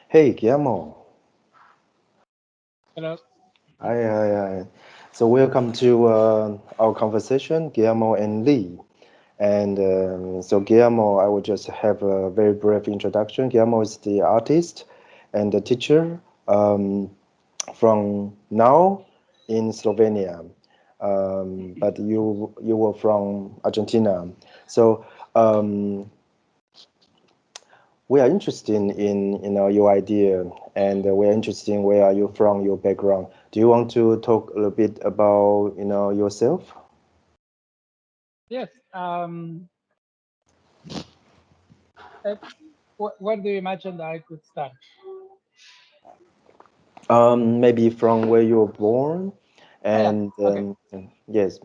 Hey, Guillermo. Hello. Hi, hi, hi. So welcome to our conversation, Guillermo and Lee. And so Guillermo, I will just have a very brief introduction. Guillermo is the artist and the teacher from now in Slovenia. But you were from Argentina. So um, we are interested in your idea, and we are interested in where are you from, your background. Do you want to talk a little bit about yourself? Yes. Uh, where do you imagine that I could start? Maybe from where you were born, Oh, yeah. and Okay. yes.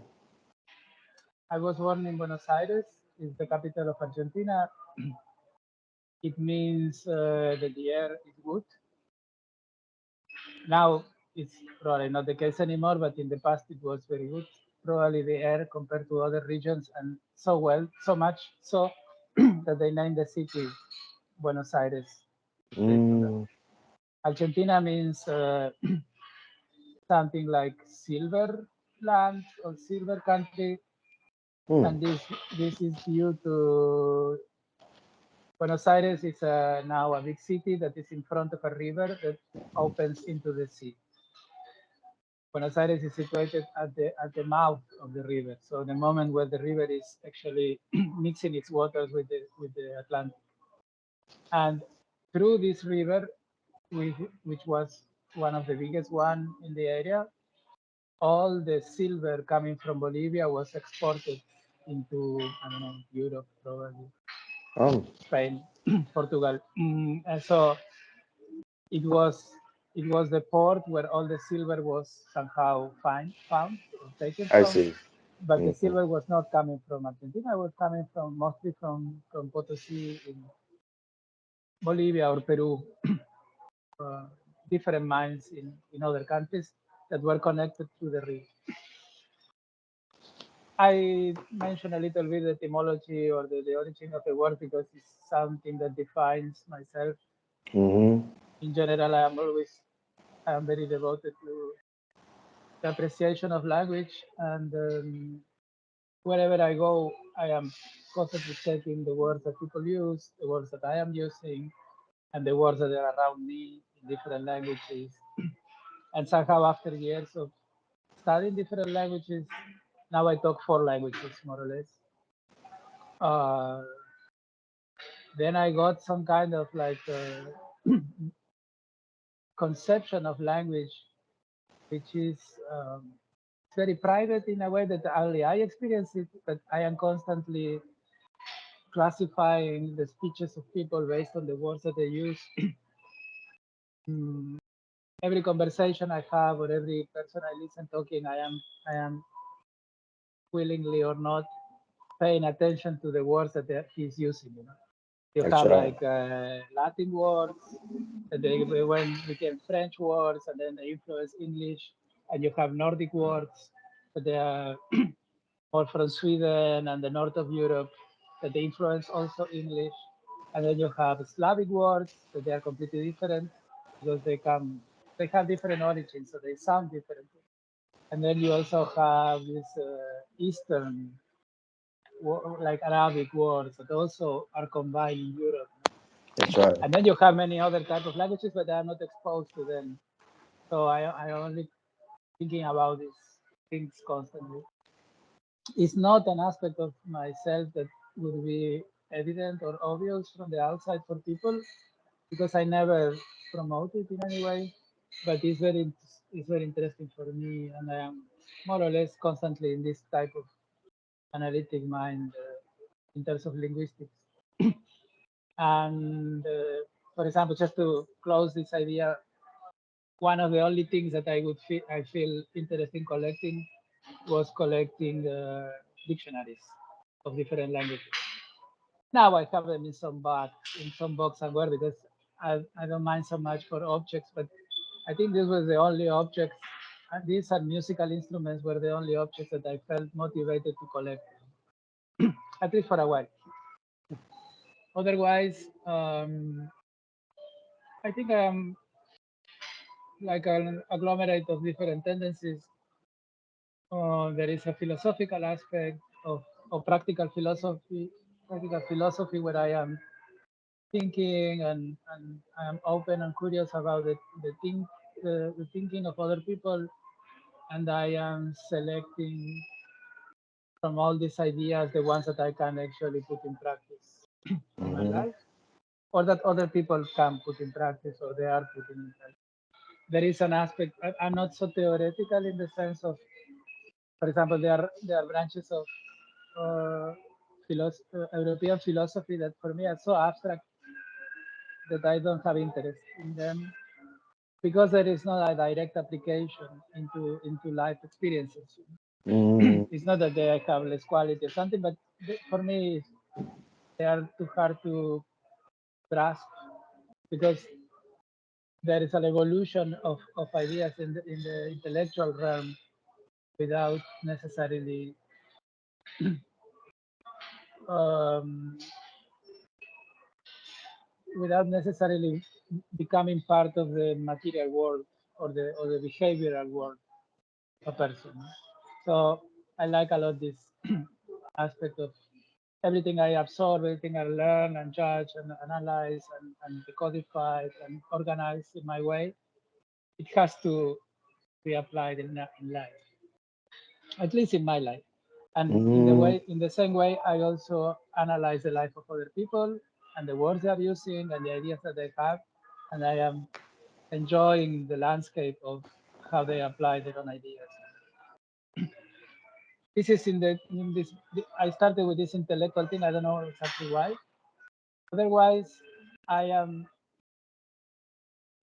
I was born in Buenos Aires. It's the capital of Argentina. It means that the air is good. Now it's probably not the case anymore, but in the past it was very good. Probably the air compared to other regions, and so well, so much so that they named the city Buenos Aires based on that. Mm, Argentina means something like silver land or silver country, mm, and this is due to Buenos Aires is now a big city that is in front of a river that opens into the sea. Buenos Aires is situated at the mouth of the river, so the moment where the river is actually mixing its waters with the Atlantic, and through this river, which was one of the biggest one in the area, all the silver coming from Bolivia was exported into, I don't know, Europe, probably um, Spain, Portugal. And so it was it was the port where all the silver was somehow found or taken I from. see. But the Mhm. silver was not coming from Argentina, it was coming from mostly from Potosí in Bolivia or Peru, uh, different mines in other countries that were connected to the river. I mentioned a little bit the etymology or the origin of the word because it's something that defines myself. Mhm. In general, I am very devoted to the appreciation of language, and wherever I go, I am constantly checking the words that people use, the words that I am using, and the words that are around me in different languages. And somehow, after years of studying different languages, now I talk four languages more or less. Uh, then I got some kind of like conception of language, which is very private in a way that only I experience it, but I am constantly classifying the speeches of people based on the words that they use. Mm, every conversation I have or every person I listen talking, I am willingly or not paying attention to the words that he's using. You have Actually, like Latin words, and they when became French words, and then they influence English, and you have Nordic words, but they are more from Sweden and the north of Europe, that they influence also English, and then you have Slavic words that they are completely different because they have different origins, so they sound different. And then you also have this Eastern, like Arabic words that also are combined in Europe. that's right. And then you have many other type of languages, but I'm not exposed to them. So I only thinking about these things constantly. It's not an aspect of myself that would be evident or obvious from the outside for people because I never promote it in any way. But it's very interesting for me, and I am more or less constantly in this type of analytic mind in terms of linguistics. And for example, just to close this idea, one of the only things that I feel interested in collecting was collecting dictionaries of different languages. Now I have them in some box somewhere because I don't mind so much for objects, but I think this was the only objects. And these are musical instruments were the only objects that I felt motivated to collect, at least for a while. Otherwise, I think I am like an agglomerate of different tendencies. There is a philosophical aspect of practical philosophy where I am thinking and I am open and curious about the thinking of other people, and I am selecting from all these ideas the ones that I can actually put in practice in my Mm-hmm. life, or that other people can put in practice, or they are putting in practice. There is an aspect. I'm not so theoretical in the sense of, for example, there are branches of European philosophy that for me are so abstract that I don't have interest in them because there is not a direct application into life experiences. Mm-hmm. It's not that they have less quality or something, but for me they are too hard to grasp because there is an evolution of ideas in the intellectual realm without necessarily um, without necessarily becoming part of the material world or the behavioral world of a person. So I like a lot this aspect of everything I absorb, everything I learn and judge and analyze and decodify and organize in my way. It has to be applied in life, at least in my life. And Mm-hmm. in the same way, I also analyze the life of other people and the words they are using and the ideas that they have. And I am enjoying the landscape of how they apply their own ideas. This is in this. I started with this intellectual thing. I don't know exactly why. Otherwise, I am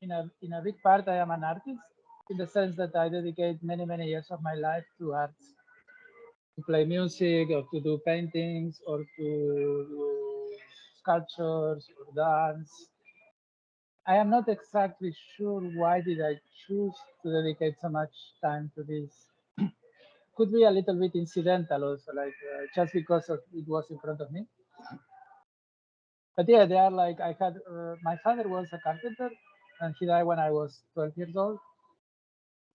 in a big part. I am an artist in the sense that I dedicate many years of my life to arts, to play music or to do paintings or to do sculptures or dance. I am not exactly sure why did I choose to dedicate so much time to this. Could be a little bit incidental also, like just because it was in front of me. But yeah, they are like I had. My father was a carpenter, and he died when I was 12 years old,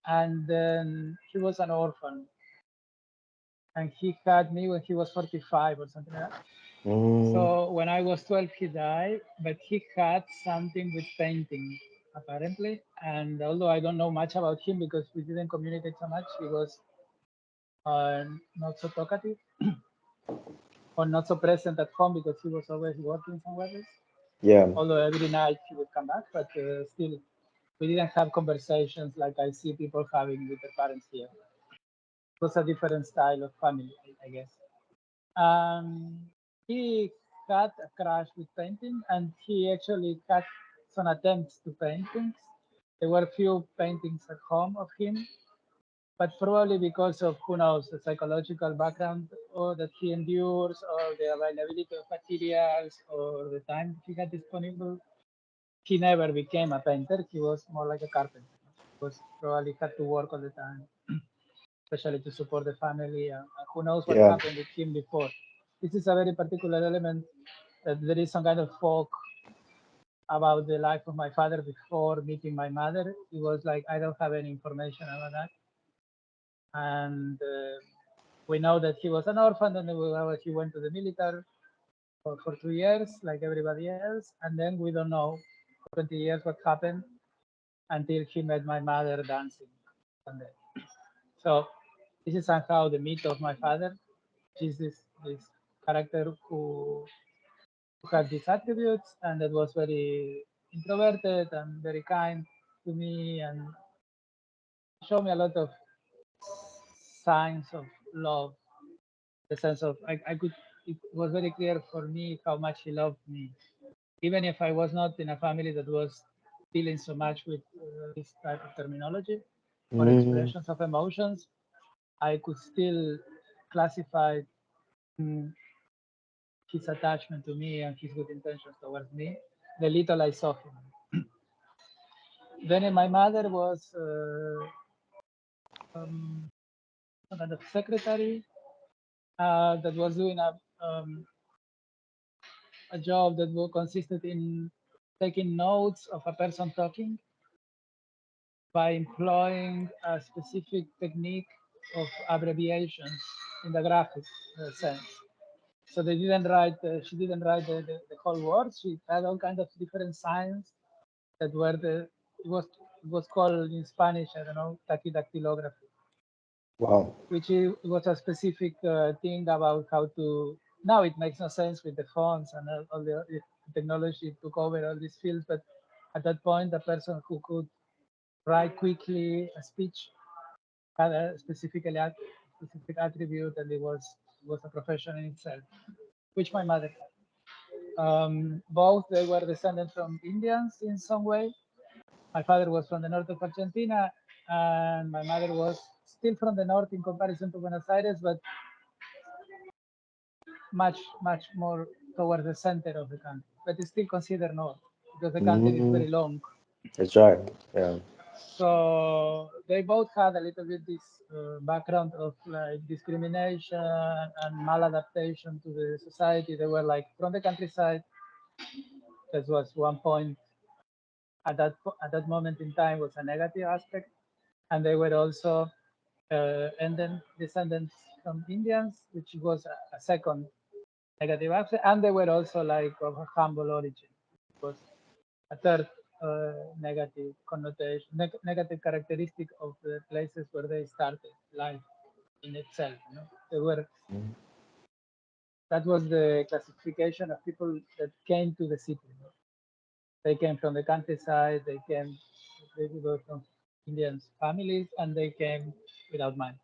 and then he was an orphan, and he had me when he was 45 or something like that. Mm-hmm. So when I was 12, he died, but he had something with painting, apparently. And although I don't know much about him because we didn't communicate so much, he was not so talkative or not so present at home because he was always working somewhere else. Yeah. Although every night he would come back, but still, we didn't have conversations like I see people having with their parents here. It was a different style of family, I guess. Um, he had a crush with painting, and he actually had some attempts to paintings. There were few paintings at home of him, but probably because of who knows the psychological background or that he endures, or the availability of materials, or the time he had disponible, he never became a painter. He was more like a carpenter. He was probably had to work all the time, especially to support the family. Who knows what Yeah. happened with him before? This is a very particular element that there is some kind of folk about the life of my father before meeting my mother. It was like I don't have any information about that, and we know that he was an orphan, and we know that he went to the military for 2 years, like everybody else, and then we don't know for 20 years what happened until he met my mother dancing one day. So this is somehow the myth of my father. He's this character who had these attributes and that was very introverted and very kind to me and showed me a lot of signs of love. The sense of I could it was very clear for me how much he loved me, even if I was not in a family that was dealing so much with this type of terminology or Mm-hmm. expressions of emotions. I could still classify mm, his attachment to me and his good intentions towards me, the little I saw him. Then my mother was um, a kind of secretary that was doing a job that consisted in taking notes of a person talking by employing a specific technique of abbreviations in the graphic sense. So they didn't write. She didn't write the whole words. She had all kinds of different signs that were the. It was called in Spanish. I don't know, tachydactylography, Wow. which was a specific thing about how to. Now it makes no sense with the phones and all the technology took over all these fields, but at that point, the person who could write quickly a speech had a specific attribute, and it was a profession in itself, which my mother had. Both they were descended from Indians in some way. My father was from the north of Argentina, and my mother was still from the north in comparison to Buenos Aires, but much more towards the center of the country. But it's still considered north because the country is Mm, very long. that's right. Yeah. So they both had a little bit this background of like discrimination and maladaptation to the society. They were like from the countryside. That was one point at that moment in time was a negative aspect, and they were also and then descendants from Indians, which was a second negative aspect, and they were also like of a humble origin. It was a third negative connotation, negative characteristic of the places where they started life in itself. You know? They were Mm. that was the classification of people that came to the city. You know? They came from the countryside. They were from Indian families, and they came without money.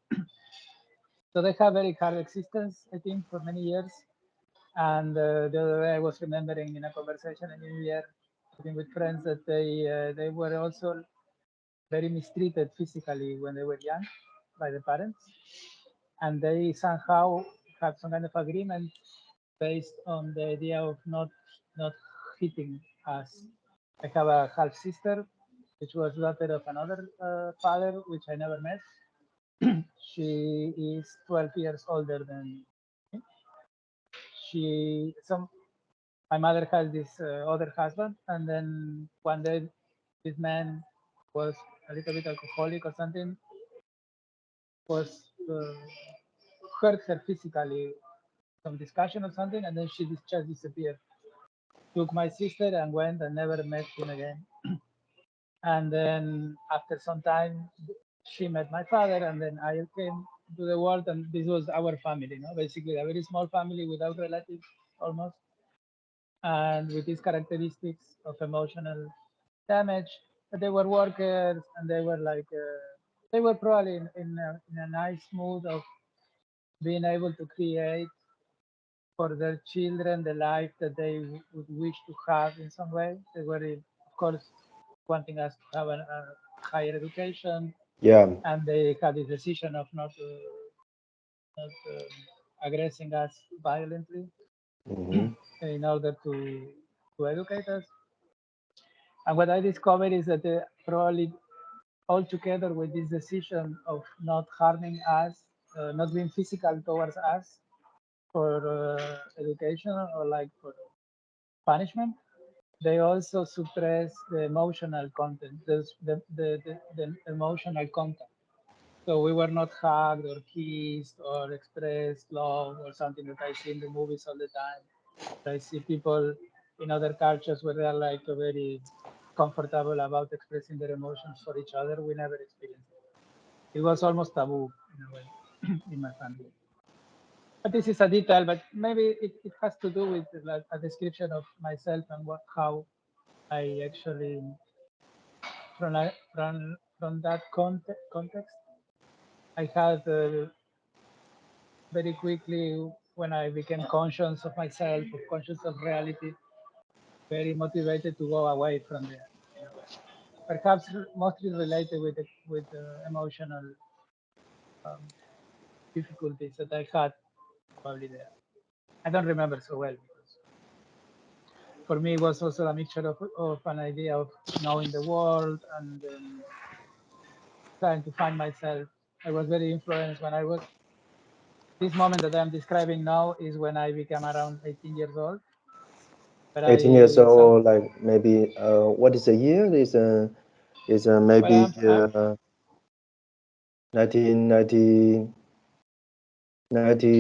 So they have very hard existence, I think, for many years. And the other day, I was remembering in a conversation in New Year, talking with friends, that they were also very mistreated physically when they were young by the parents, and they somehow have some kind of agreement based on the idea of not hitting us. I have a half sister, which was daughter of another father, which I never met. She is 12 years older than me. Some My mother has this other husband, and then one day this man was a little bit alcoholic or something, was hurt her physically, some discussion or something, and then she just disappeared. Took my sister and went and never met him again. And then after some time, she met my father, and then I came to the world, and this was our family, you know, basically a very small family without relatives almost, and with these characteristics of emotional damage. But they were workers, and they were like they were probably in a nice mood of being able to create for their children the life that they would wish to have in some way. They were, of course, wanting us to have a higher education, Yeah. and they had the decision of not aggressing us violently Hmm. in order to educate us. And what I discovered is that probably all together with this decision of not harming us, not being physical towards us for education or like for punishment, they also suppress the emotional content, the emotional contact. So we were not hugged or kissed or expressed love or something that I see in the movies all the time. I see people in other cultures where they are like very comfortable about expressing their emotions for each other. We never experienced it. It was almost taboo in a way in my family. But this is a detail, but maybe it has to do with like a description of myself and how I actually from that context I had very quickly when I became conscious of myself, conscious of reality, very motivated to go away from there. In a way. Perhaps mostly related with the emotional um, difficulties that I had probably there. I don't remember so well because for me it was also a mixture of an idea of knowing the world and trying to find myself. I was very influenced when I was this moment that I'm describing now is when I became around 18 years old. But 18 years I some old, like maybe what is the year? Is well maybe I'm 1990,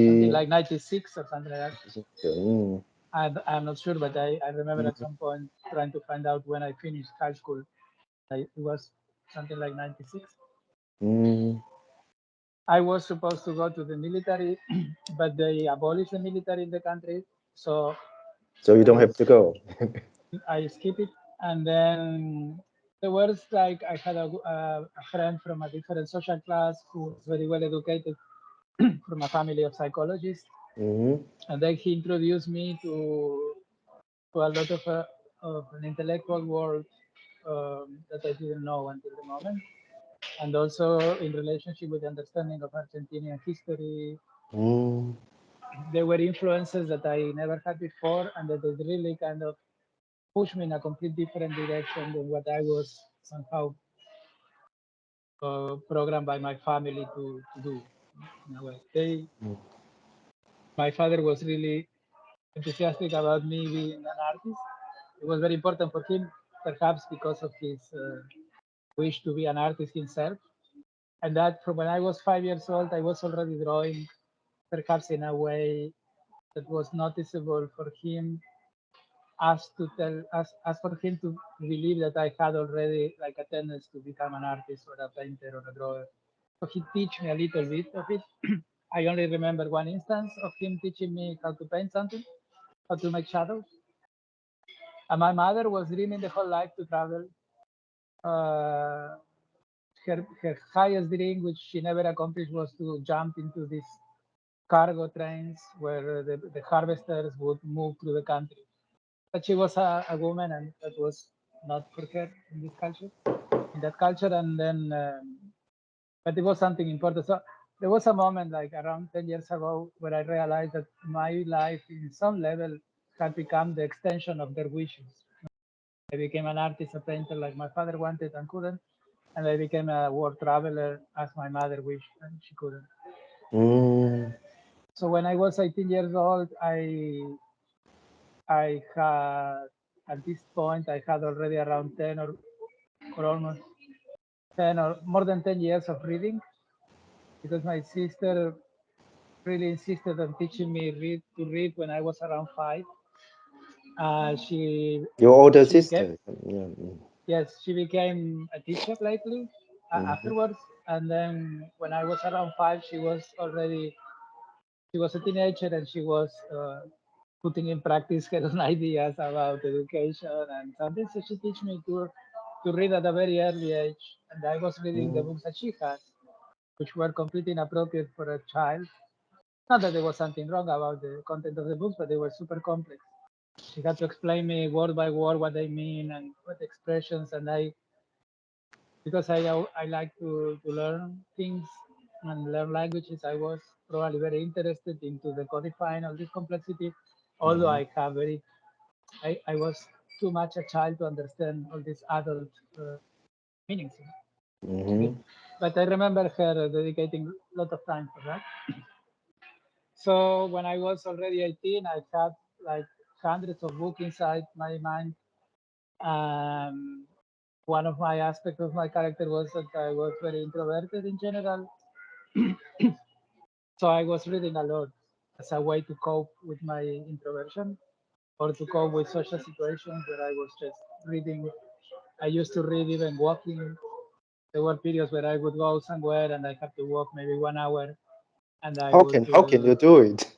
something 90. like 96 or something like that. Mm, I'm not sure, but I remember at mm, some point trying to find out when I finished high school. It was something like 96. mm. I was supposed to go to the military, but they abolished the military in the country. So So you don't I have to go. I skip it, and then there was like I had a friend from a different social class who was very well educated from a family of psychologists, Hmm. and then he introduced me to a lot of an intellectual world that I didn't know until the moment, and also in relationship with the understanding of Argentinian history. Mm, There were influences that I never had before, and that they really kind of pushed me in a complete different direction than what I was somehow programmed by my family to do. In a way, my father was really enthusiastic about me being an artist. It was very important for him, perhaps because of his wish to be an artist himself. And that from when I was 5 years old, I was already drawing, perhaps in a way that was noticeable for him, as for him to believe that I had already like a tendency to become an artist or a painter or a drawer. So he teach me a little bit of it. I only remember one instance of him teaching me how to paint something, how to make shadows. And my mother was dreaming the whole life to travel. Uh, her highest dream, which she never accomplished, was to jump into these cargo trains where the harvesters would move through the country. But she was a woman, and that was not for her in this culture, in that culture. And then, but it was something important. So there was a moment, like around 10 years ago, where I realized that my life, in some level, had become the extension of their wishes. I became an artist, a painter, like my father wanted and couldn't, and I became a world traveler as my mother wished and she couldn't. mm, So when I was 18 years old, I had at this point I had already around 10 or almost 10 or more than 10 years of reading because my sister really insisted on teaching me to read when I was around 5. Uh, she your older she became sister. Yeah. Yes, she became a teacher lately Mm-hmm. afterwards, and then when I was around 5, she was a teenager and she was putting in practice her own ideas about education and something. So she teach me to read at a very early age, and I was reading the Mm, books that she had, which were completely inappropriate for a child. Not that there was something wrong about the content of the books, but they were super complex. She had to explain me word by word what they mean and what expressions, and because I like to learn things and learn languages. I was probably very interested into the codifying of this complexity, although mm-hmm. I was too much a child to understand all these adult meanings. Mm-hmm. But I remember her dedicating a lot of time for that. So when I was already 18, I had like hundreds of books inside my mind. Um, One of my aspects of my character was that I was very introverted in general. So I was reading a lot as a way to cope with my introversion or to cope with social situations where I was just reading. I used to read even walking. There were periods where I would go somewhere and I have to walk maybe 1 hour, and I would. How can you do it?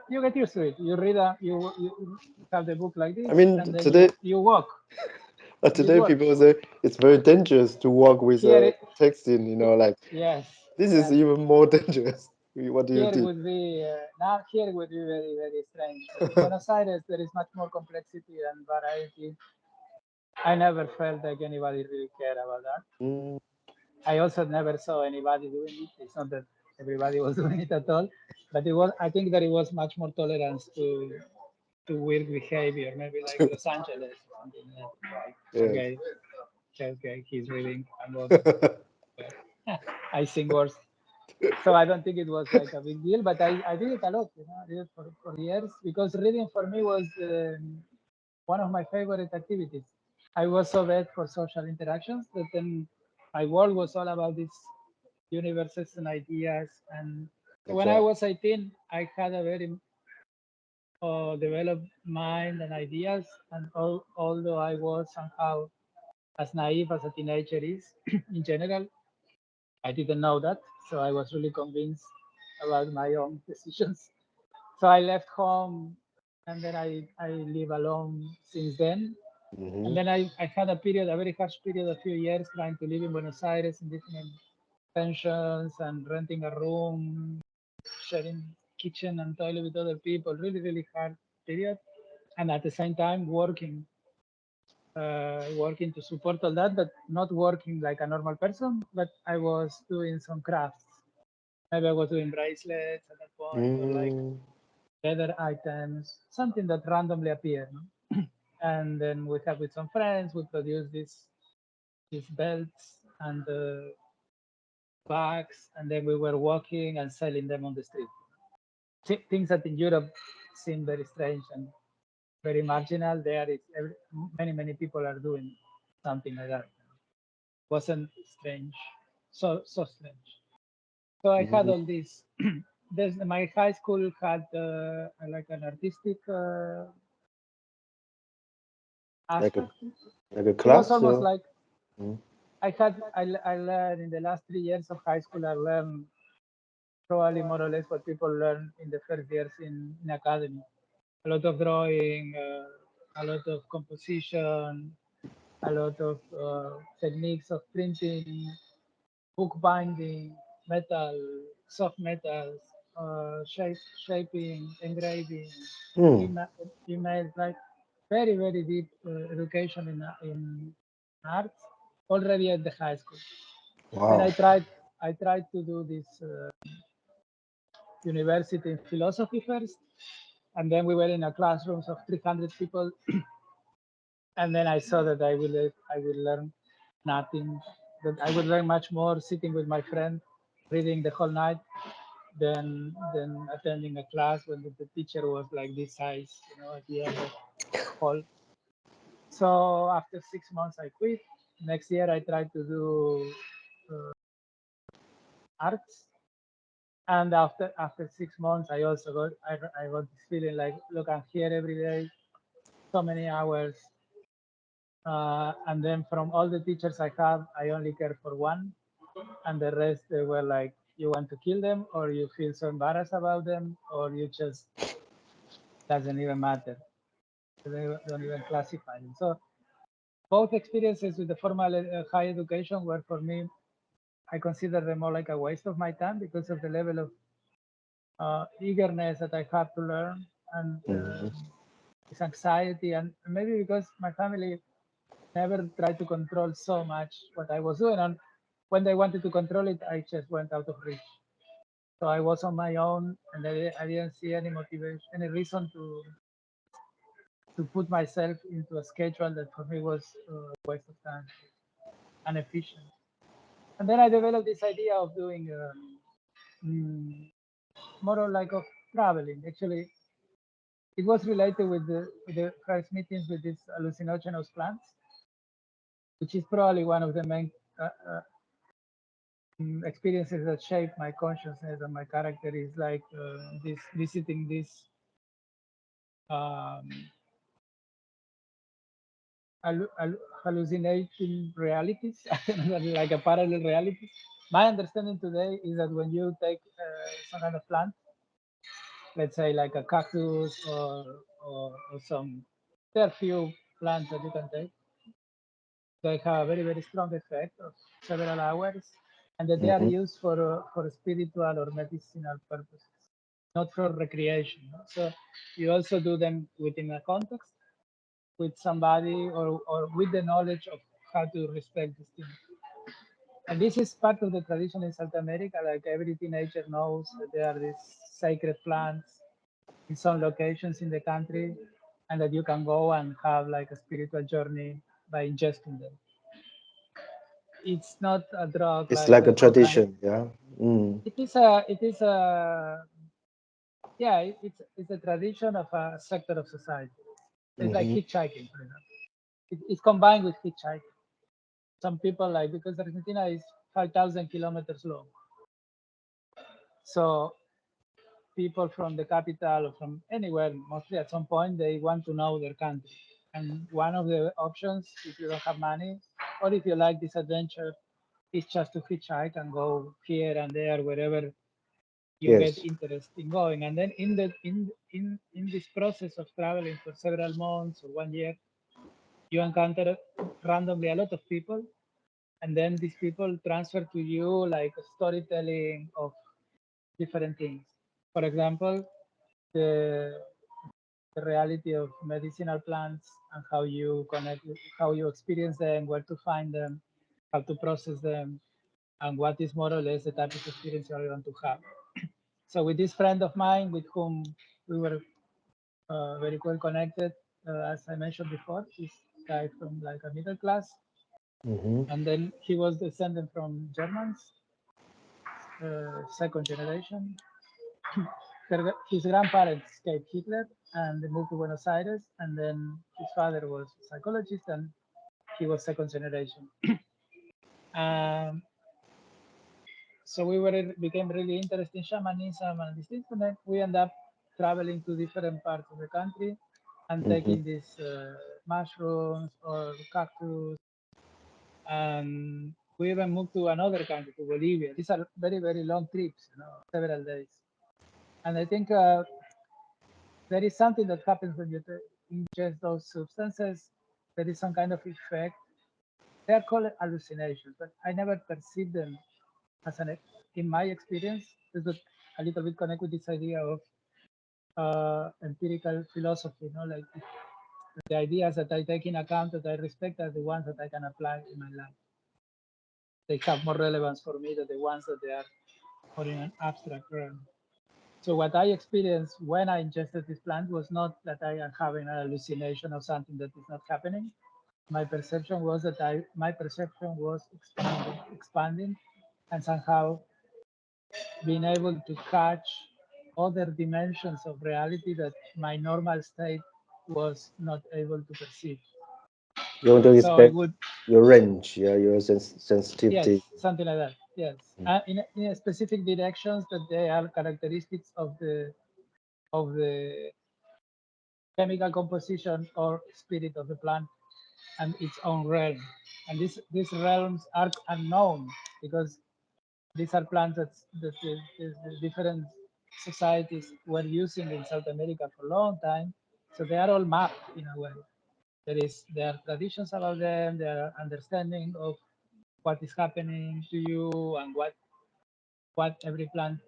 You get used to it. You read you have the book like I this, mean, and then today you walk, and it today works. people say it's very dangerous to walk with Here, texting. Like yes, this is yes. even more dangerous. What do you Here think? would be now. Here would be very very strange. But in Buenos Aires, there is much more complexity and variety. I never felt like anybody really cared about that. Mm, I also never saw anybody doing it. It's not that everybody was doing it at all, but it was. I think that it was much more tolerance to weird behavior, maybe like Los Angeles or something like. yes. Okay, okay, he's reading. I'm going. I sing worse. So I don't think it was like a big deal, but I did it a lot, you know, I did it for years because reading for me was one of my favorite activities. I was so bad for social interactions that then my world was all about these universes and ideas. And when I Exactly. was 18, I had a very developed mind and ideas. And although I was somehow as naive as a teenager is in general, I didn't know that. So I was really convinced about my own decisions. So I left home and then I live alone since then. And Hmm. then I had a period, a very harsh period, a few years trying to live in Buenos Aires in different pensions and renting a room, sharing kitchen and toilet with other people. Really, really hard period. And at the same time, working to support all that, but not working like a normal person. But I was doing some crafts. Maybe I was doing bracelets at that point, or like Mm. leather items, something that randomly appeared. No? And then we have with some friends, we produce these belts and bags, and then we were walking and selling them on the street. Things that in Europe seem very strange and very marginal. There, many people are doing something like that. Wasn't strange, so strange. So I had Mm. all this. My high school had like an artistic Like a aspect. like a It was class. almost like Mm. I learned in the last 3 years of high school. I learned probably more or less what people learn in the first years in academy. A lot of drawing, a lot of composition, a lot of techniques of printing, book binding, metal, soft metals, shaping, engraving, Mm. ema- emails, like very deep education in arts already at the high school. Then Wow. I tried to do this university in philosophy first, and then we were in a classrooms of 300 people, and then I saw that I will learn nothing. That I would learn much more sitting with my friend, reading the whole night, than attending a class when the teacher was like this size, you know, at the end of the hall. So after 6 months, I quit. Next year, I tried to do arts, and after 6 months, I got this feeling like, look, I'm here every day, so many hours. And then from all the teachers I have, I only care for one, and the rest they were like, you want to kill them, or you feel so embarrassed about them, or you just doesn't even matter. They don't even classify them. So both experiences with the formal high education were for me, I consider them more like a waste of my time because of the level of eagerness that I have to learn and Hmm. this anxiety, and maybe because my family never tried to control so much what I was doing. And when they wanted to control it, I just went out of reach. So I was on my own, and I didn't see any motivation, any reason to put myself into a schedule that for me was a waste of time, inefficient. And then I developed this idea of doing more or like of traveling. Actually, it was related with the first meetings with these hallucinogenous plants, which is probably one of the main experiences that shaped my consciousness and my character. Is like this visiting these um, hallucinating realities, like a parallel reality. My understanding today is that when you take some kind of plant, let's say like a cactus or some, there are few plants that you can take, they have a very strong effect of several hours, and that they are Hmm. used for spiritual or medicinal purposes, not for recreation. No? So you also do them within a context with somebody or with the knowledge of how to respect these things. And this is part of the tradition in South America. Like every teenager knows that there are these sacred plants in some locations in the country, and that you can go and have like a spiritual journey by ingesting them. it's not a drug. It's like a cocaine. tradition, yeah. Mm. It is a yeah. It's a tradition of a sector of society. It's like Mm-hmm. hitchhiking, for example. It's combined with hitchhiking. Some people like, because Argentina is 5,000 kilometers long, so people from the capital or from anywhere, mostly at some point, they want to know their country. And one of the options, if you don't have money, or if you like this adventure, is just to hitchhike and go here and there, wherever you get Yes. interest in going. And then in this process of traveling for several months or 1 year, you encounter randomly a lot of people, and then these people transfer to you like a storytelling of different things. For example, the the reality of medicinal plants and how you connect, how you experience them, where to find them, how to process them, and what is more or less the type of experience you are going to have. So with this friend of mine, with whom we were very well connected, as I mentioned before, this guy from like a middle class, Mm-hmm. and then he was descended from Germans, second generation. His grandparents escaped Hitler and they moved to Buenos Aires, and then his father was a psychologist and he was second generation. Um, so we became really interested in shamanism and these things, and then we end up traveling to different parts of the country and Mm-hmm. taking these mushrooms or cactus, and we even moved to another country, to Bolivia. These are very, very long trips, several days. And I think there is something that happens when you ingest those substances. There is some kind of effect. They are called hallucinations, but I never perceive them as in my experience. This would a little bit connect with this idea of empirical philosophy, like the ideas that I take in account that I respect are the ones that I can apply in my life. They have more relevance for me than the ones that they are more in an abstract realm. So what I experienced when I ingested this plant was not that I am having an hallucination of something that is not happening. My perception was that my perception was expanding, and somehow being able to catch other dimensions of reality that my normal state was not able to perceive. You want to So it expect would, your range, yeah, your yes, sensitivity. something like that. Yes, in a specific directions that they are characteristics of the chemical composition or spirit of the plant and its own realm. And these realms are unknown because these are plants that the different societies were using in South America for a long time. So they are all mapped in a way. There are traditions about them, there are understanding of what is happening to you and what every plant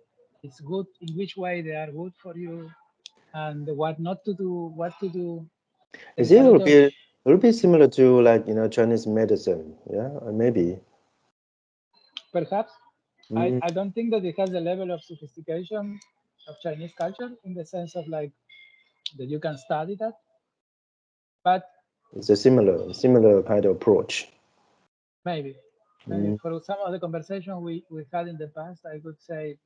is good, in which way they are good for you, and what not to do, what to do. There Is is it a lot of, will be similar to like Chinese medicine, yeah, or maybe. perhaps, Mm, I don't think that it has the level of sophistication of Chinese culture in the sense of like that you can study that, but it's a similar kind of approach. maybe. Maybe Mm, for some of the conversation we had in the past, I could say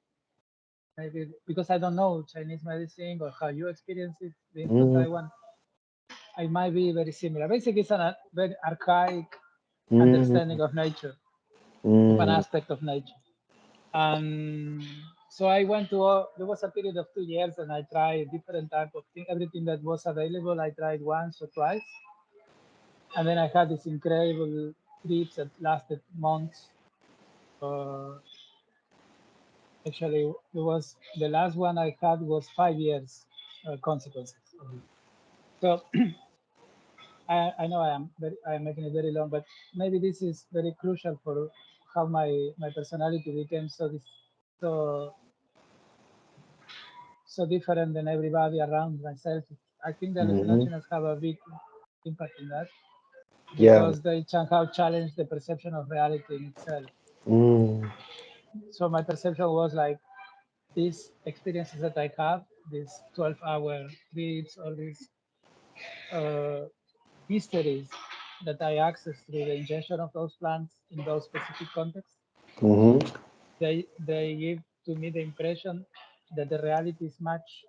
maybe because I don't know Chinese medicine or how you experience it being from mm, Taiwan, it might be very similar. Basically, it's a very archaic mm, understanding of nature, of an mm, aspect of nature. And so I went to, there was a period of 2 years and I tried different type of thing, everything that was available. I tried once or twice. And then I had these incredible trips that lasted months. Uh, Actually, it was the last one I had was 5 years consequences of it. So I know I am making it very long, but maybe this is very crucial for how my personality became so so different than everybody around myself. I think the mm, hallucinations have a big impact in that yeah. because they somehow challenge the perception of reality in itself. Mm, So my perception was like these experiences that I have, these 12-hour trips, all these uh, mysteries that I access through the ingestion of those plants in those specific contexts, Mm-hmm. they give to me the impression that the reality is much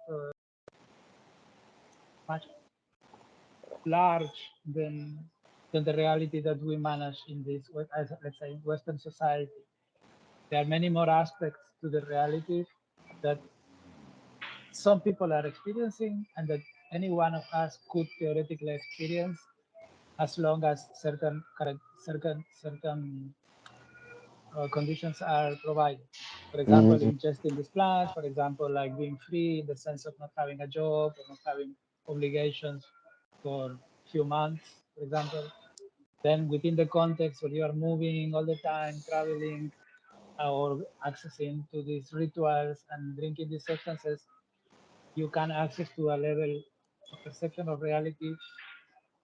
large than the reality that we manage in this, let's say, Western society. There are many more aspects to the reality that some people are experiencing and that any one of us could theoretically experience as long as certain conditions are provided. For example, Mm-hmm. ingesting these plants, for example, like being free in the sense of not having a job or not having obligations for few months, for example. Then within the context where you are moving all the time, traveling, or accessing to these rituals and drinking these substances, you can access to a level of perception of reality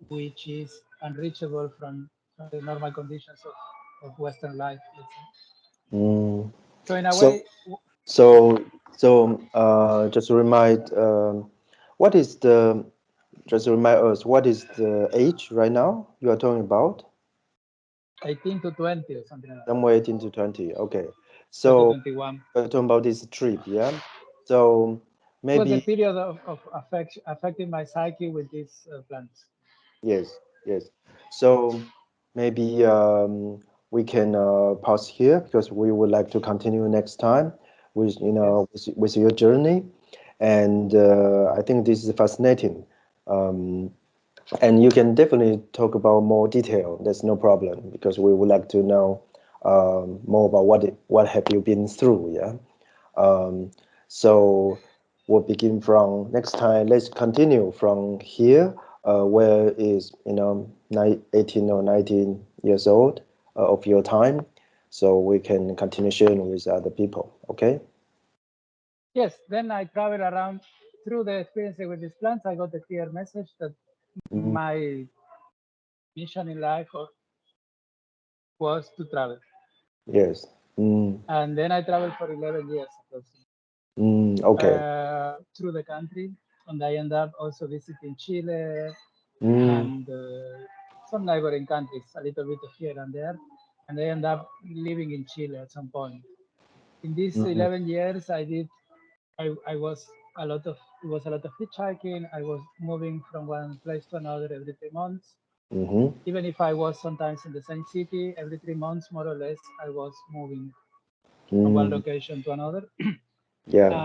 which is unreachable from the normal conditions of Western life. Let's say. Mm. So in a So, way, just to remind, what is the, just to remind us, what is the age right now you are talking about? 18 to 20 or something like that, Somewhere 18 to 20. Okay. or to So, 21. we're talking about this trip, yeah? So, It was the maybe, period of affecting my psyche with these plants. yes, yes. So, maybe we can pause here because we would like to continue next time with, Yes. with your journey. And I think this is fascinating. Um, And you can definitely talk about more detail. There's no problem because we would like to know more about what have you been through. Yeah. Um, so we'll begin from next time. Let's continue from here, where is 18 or 19 years old of your time, so we can continue sharing with other people. Okay. Yes. Then I travel around through the experience with these plants. I got a clear message that Mm, my mission in life was to travel. yes. Mm, And then I traveled for 11 years approximately okay. through the country. And I end up also visiting Chile Mm, and some neighboring countries, a little bit of here and there. And I end up living in Chile at some point. In these mm, 11 years, I was it was a lot of hitchhiking. I was moving from one place to another every 3 months. mm-hmm, Even if I was sometimes in the same city, every 3 months, more or less, I was moving from one mm, location to another. yeah.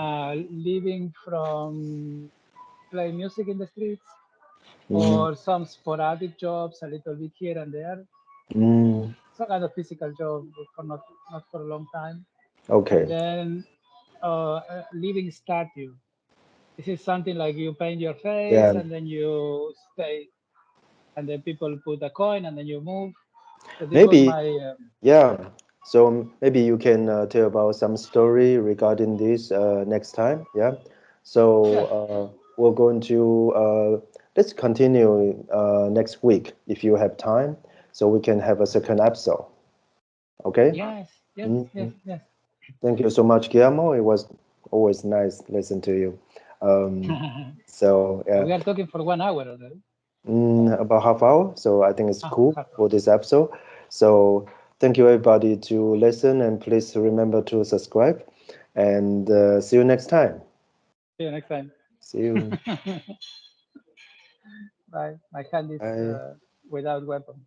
Living from playing music in the streets Mm, or some sporadic jobs, a little bit here and there, mm, some kind of physical job for not for a long time, and okay. then a living statue. This is something like you paint your face Yeah. and then you stay, and then people put a coin and then you move. So this was Maybe, my yeah. So maybe you can tell about some story regarding this next time. Yeah. So yeah we're going to let's continue next week if you have time, so we can have a second episode. Okay. yes yes Mhm. yes yes. Thank you so much, Guillermo. It was always nice listen to you. Um, so yeah. We are talking for 1 hour already. About half hour. So I think it's Ah, cool half for this episode. So thank you everybody to listen and please remember to subscribe and see you next time. See you next time. See you. Bye. My hand is Bye. without weapon.